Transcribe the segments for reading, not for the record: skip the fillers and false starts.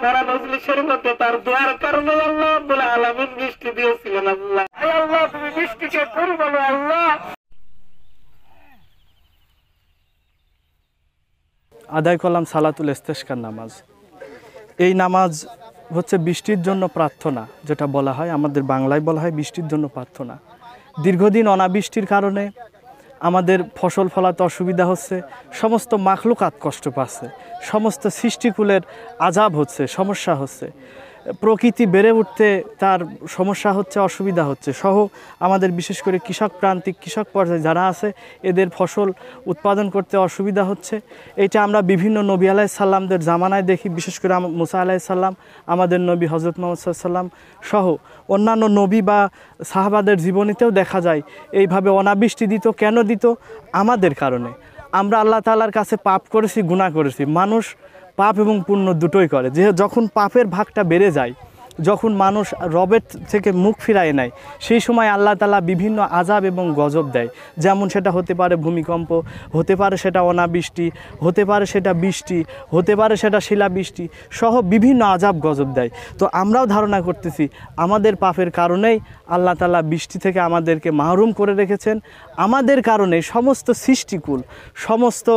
ভরা মজলিসের মধ্যে তার দোয়ার কারণে আল্লাহ রাব্বুল আলামিন বৃষ্টি দিয়েছিলেন। আল্লাহ আল্লাহ তুমি বৃষ্টিকে কবুল করো আল্লাহ। আদায় করলাম সালাতুল ইস্তেসকার নামাজ। এই নামাজ হচ্ছে বৃষ্টির জন্য প্রার্থনা, যেটা বলা হয় আমাদের বাংলায় বলা হয় বৃষ্টির জন্য প্রার্থনা। দীর্ঘদিন অনাবৃষ্টির কারণে আমাদের ফসল ফলাতে অসুবিধা হচ্ছে, সমস্ত মাখলুকাত কষ্ট পাচ্ছে, সমস্ত সৃষ্টিকুলের আযাব হচ্ছে, সমস্যা হচ্ছে, প্রকৃতি বেড়ে উঠতে তার সমস্যা হচ্ছে, অসুবিধা হচ্ছে সহ আমাদের বিশেষ করে কৃষক প্রান্তিক কৃষক পর্যায়ে যারা আছে এদের ফসল উৎপাদন করতে অসুবিধা হচ্ছে। এটা আমরা বিভিন্ন নবী আলাইহিস সাল্লামদের জামানায় দেখি, বিশেষ করে মুসা আলাইহিস সাল্লাম, আমাদের নবী হযরত মুহাম্মদ সাল্লাল্লাহু আলাইহি ওয়াসাল্লাম সহ অন্যান্য নবী বা সাহাবাদের জীবনীতেও দেখা যায় এইভাবে অনাবৃষ্টি দিত। কেন দিত? আমাদের কারণে। আমরা আল্লাহ তাআলার কাছে পাপ করেছি, গুনাহ করেছি। মানুষ পাপ এবং পুণ্য দুটোই করে। যে যখন পাপের ভাগটা বেড়ে যায়, যখন মানুষ রবের থেকে মুখ ফিরায় নেয়, সেই সময় আল্লাহ তাআলা বিভিন্ন আযাব এবং গজব দেয়। যেমন সেটা হতে পারে ভূমিকম্প, হতে পারে সেটা অনাবৃষ্টি, হতে পারে সেটা বৃষ্টি, হতে পারে সেটা শিলাবৃষ্টি সহ বিভিন্ন আযাব গজব দেয়। তো আমরাও ধারণা করতেছি আমাদের পাপের কারণেই আল্লাহ তাআলা বৃষ্টি থেকে আমাদেরকে মাহরুম করে রেখেছেন। আমাদের কারণে সমস্ত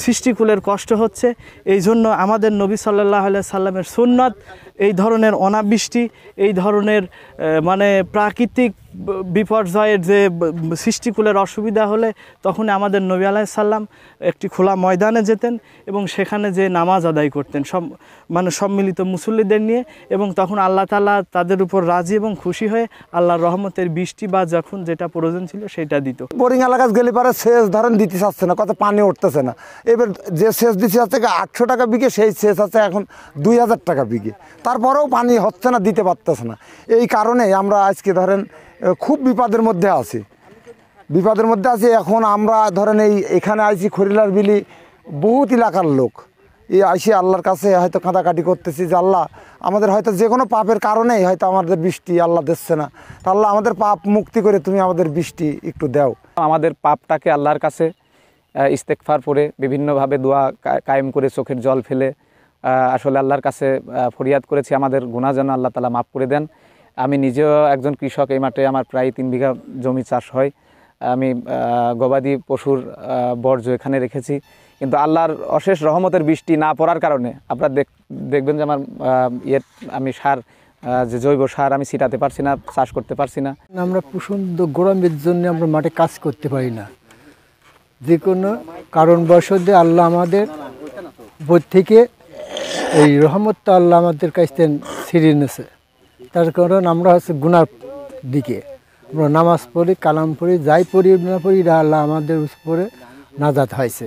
সৃষ্টিকুলের কষ্ট হচ্ছে। এই জন্য আমাদের নবী সাল্লাল্লাহু আলাইহি সাল্লামের সুন্নাত এই ধরনের অনাবৃষ্টি, এই ধরনের মানে প্রাকৃতিক বিপর্যয়ের যে সৃষ্টিকুলের অসুবিধা হলে তখন আমাদের নবী আলাইহিস সাল্লাম একটি খোলা ময়দানে যেতেন এবং সেখানে যে নামাজ আদায় করতেন সম্মিলিত মুসল্লিদের নিয়ে, এবং তখন আল্লাহ তাআলা তাদের উপর রাজি এবং খুশি হয়ে আল্লাহর রহমতের বৃষ্টি বা যখন যেটা প্রয়োজন ছিল সেটা দিত। বোরিং এলাকা গেলে পারে সেচ ধরেন দিতে চাচ্ছে না, কত পানি উঠতেছে না। এবার যে সেচ দিতে চাচ্ছে 800 টাকা বিঘে, সেই সেচ আছে এখন 2000 টাকা বিঘে, তারপরেও পানি হচ্ছে না, দিতে পারতেছে না। এই কারণে আমরা আজকে ধরেন খুব বিপদের মধ্যে আছি। এখন আমরা ধরেন এখানে আইছি খরিলার বিলি, বহুত এলাকার লোক এই আইসি আল্লাহর কাছে হয়তো কাঁদাকাটি করতেছি যে আল্লাহ আমাদের হয়তো যে কোনো পাপের কারণেই হয়তো আমাদের বৃষ্টি আল্লাহ দিচ্ছে না, তা আল্লাহ আমাদের পাপ মুক্তি করে তুমি আমাদের বৃষ্টি একটু দাও। আমাদের পাপটাকে আল্লাহর কাছে ইস্তেগফার করে বিভিন্নভাবে দোয়া কায়েম করে চোখের জল ফেলে আসলে আল্লাহর কাছে ফরিয়াদ করেছি আমাদের গুনাহ যেন আল্লাহ তাআলা মাফ করে দেন। আমি নিজেও একজন কৃষক। এই মাঠে আমার প্রায় 3 বিঘা জমি চাষ হয়। আমি গবাদি পশুর বর্জ্য এখানে রেখেছি, কিন্তু আল্লাহর অশেষ রহমতের বৃষ্টি না পড়ার কারণে আপনারা দেখবেন যে আমার আমি সার যে জৈব সার আমি ছিটাতে পারছি না, চাষ করতে পারছি না। আমরা প্রচণ্ড গরমের জন্য আমরা মাঠে কাজ করতে পারি না। যে কোনো কারণবশত আল্লাহ আমাদের উপর থেকে এই রহমতটা আল্লাহ আমাদের কাছ থেকে ছিনিয়ে নিয়েছে। তার কারণ আমরা হচ্ছে গুনার দিকে আমরা নামাজ পড়ি, কালাম পড়ি, যাই পড়ি না পড়ি, আল্লাহ আমাদের উপরে নাজাত হয়েছে।